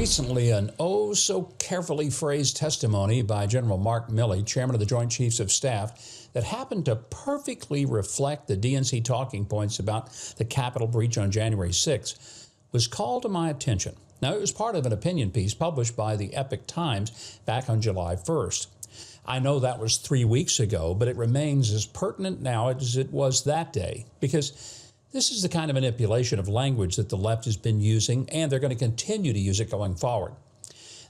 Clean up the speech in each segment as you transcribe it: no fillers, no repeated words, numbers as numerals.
Recently, an oh-so-carefully phrased testimony by General Mark Milley, chairman of the Joint Chiefs of Staff, that happened to perfectly reflect the DNC talking points about the Capitol breach on January 6, was called to my attention. Now, it was part of an opinion piece published by the Epoch Times back on July 1st. I know that was 3 weeks ago, but it remains as pertinent now as it was that day, because this is the kind of manipulation of language that the left has been using, and they're going to continue to use it going forward.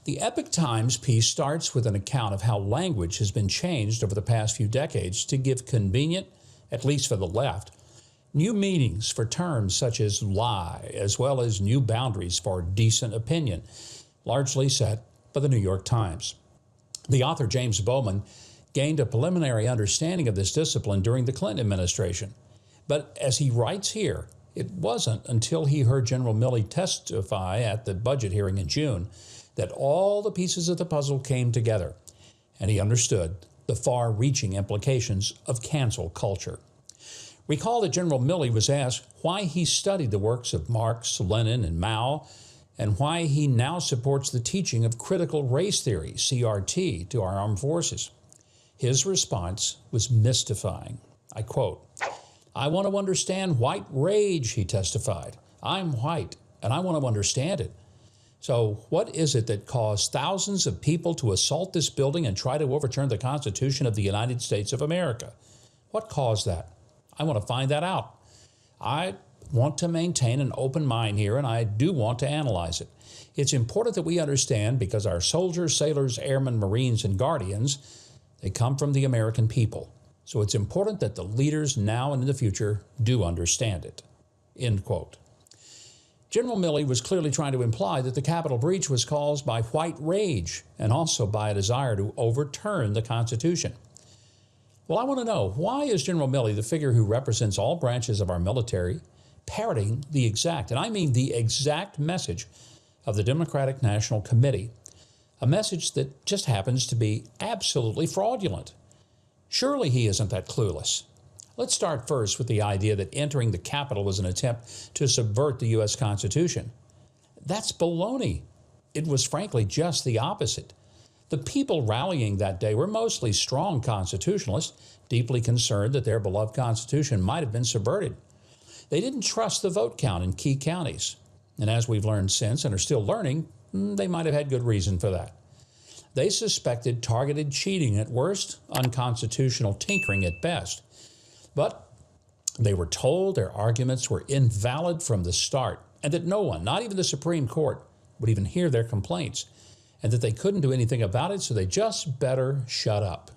The Epoch Times piece starts with an account of how language has been changed over the past few decades to give convenient, at least for the left, new meanings for terms such as lie, as well as new boundaries for decent opinion, largely set by the New York Times. The author, James Bowman, gained a preliminary understanding of this discipline during the Clinton administration. But as he writes here, it wasn't until he heard General Milley testify at the budget hearing in June that all the pieces of the puzzle came together, and he understood the far-reaching implications of cancel culture. Recall that General Milley was asked why he studied the works of Marx, Lenin, and Mao, and why he now supports the teaching of critical race theory, CRT, to our armed forces. His response was mystifying. I quote, "I want to understand white rage," he testified. "I'm white, and I want to understand it. So what is it that caused thousands of people to assault this building and try to overturn the Constitution of the United States of America? What caused that? I want to find that out. I want to maintain an open mind here, and I do want to analyze it. It's important that we understand because our soldiers, sailors, airmen, Marines, and Guardians, they come from the American people. So it's important that the leaders now and in the future do understand it." End quote. General Milley was clearly trying to imply that the Capitol breach was caused by white rage and also by a desire to overturn the Constitution. Well, I want to know, why is General Milley, the figure who represents all branches of our military, parroting the exact, and I mean the exact message of the Democratic National Committee, a message that just happens to be absolutely fraudulent? Surely he isn't that clueless. Let's start first with the idea that entering the Capitol was an attempt to subvert the U.S. Constitution. That's baloney. It was frankly just the opposite. The people rallying that day were mostly strong constitutionalists, deeply concerned that their beloved Constitution might have been subverted. They didn't trust the vote count in key counties. And as we've learned since and are still learning, they might have had good reason for that. They suspected targeted cheating at worst, unconstitutional tinkering at best. But they were told their arguments were invalid from the start, and that no one, not even the Supreme Court, would even hear their complaints, and that they couldn't do anything about it, so they just better shut up.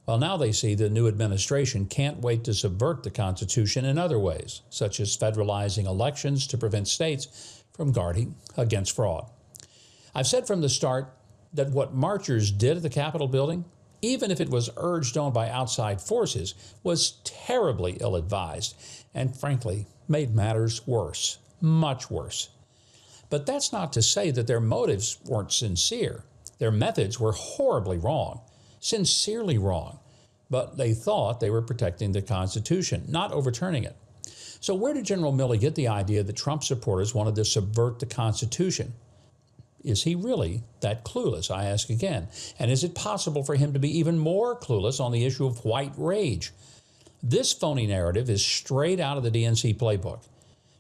Well, now they see the new administration can't wait to subvert the Constitution in other ways, such as federalizing elections to prevent states from guarding against fraud. I've said from the start that what marchers did at the Capitol building, even if it was urged on by outside forces, was terribly ill-advised and, frankly, made matters worse, much worse. But that's not to say that their motives weren't sincere. Their methods were horribly wrong, sincerely wrong, but they thought they were protecting the Constitution, not overturning it. So where did General Milley get the idea that Trump supporters wanted to subvert the Constitution? Is he really that clueless, I ask again? And is it possible for him to be even more clueless on the issue of white rage? This phony narrative is straight out of the DNC playbook.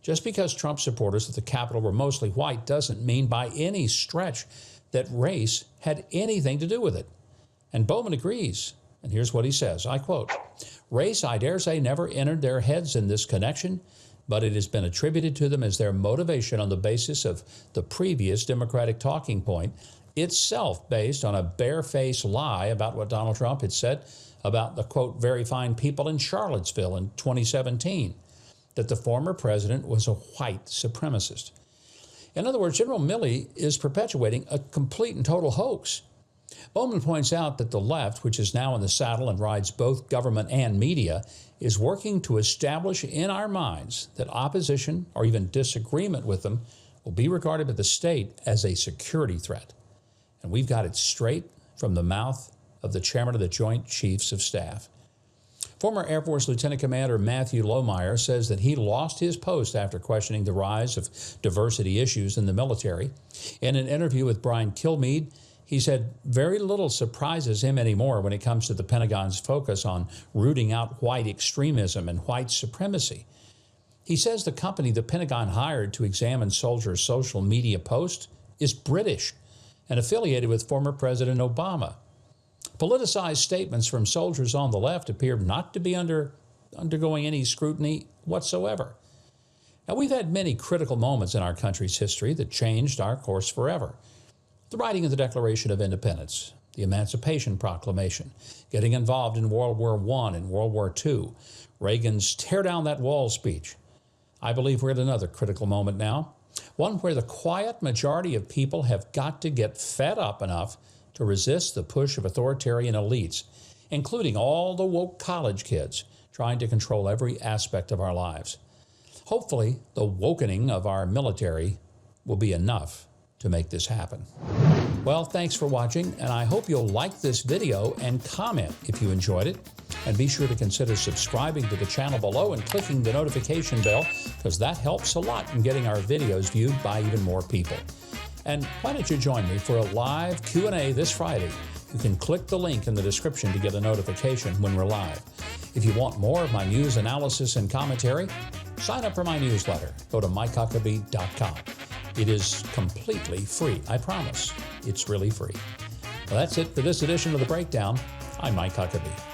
Just because Trump supporters at the Capitol were mostly white doesn't mean by any stretch that race had anything to do with it. And Bowman agrees. And here's what he says, I quote, "Race, I dare say, never entered their heads in this connection, but it has been attributed to them as their motivation on the basis of the previous Democratic talking point, itself based on a barefaced lie about what Donald Trump had said about the, quote, very fine people in Charlottesville in 2017, that the former president was a white supremacist." In other words, General Milley is perpetuating a complete and total hoax. Bowman points out that the left, which is now in the saddle and rides both government and media, is working to establish in our minds that opposition or even disagreement with them will be regarded by the state as a security threat. And we've got it straight from the mouth of the chairman of the Joint Chiefs of Staff. Former Air Force Lieutenant Commander Matthew Lohmeyer says that he lost his post after questioning the rise of diversity issues in the military. In an interview with Brian Kilmeade, he said very little surprises him anymore when it comes to the Pentagon's focus on rooting out white extremism and white supremacy. He says the company the Pentagon hired to examine soldiers' social media posts is British and affiliated with former President Obama. Politicized statements from soldiers on the left appear not to be undergoing any scrutiny whatsoever. Now, we've had many critical moments in our country's history that changed our course forever. The writing of the Declaration of Independence, the Emancipation Proclamation, getting involved in World War I and World War II, Reagan's tear down that wall speech. I believe we're at another critical moment now, one where the quiet majority of people have got to get fed up enough to resist the push of authoritarian elites, including all the woke college kids trying to control every aspect of our lives. Hopefully, the wokening of our military will be enough to make this happen. Well, thanks for watching, and I hope you'll like this video and comment if you enjoyed it. And be sure to consider subscribing to the channel below and clicking the notification bell, because that helps a lot in getting our videos viewed by even more people. And why don't you join me for a live Q&A this Friday? You can click the link in the description to get a notification when we're live. If you want more of my news analysis and commentary, sign up for my newsletter. Go to MikeHuckabee.com. It is completely free. I promise. It's really free. Well, that's it for this edition of The Breakdown. I'm Mike Huckabee.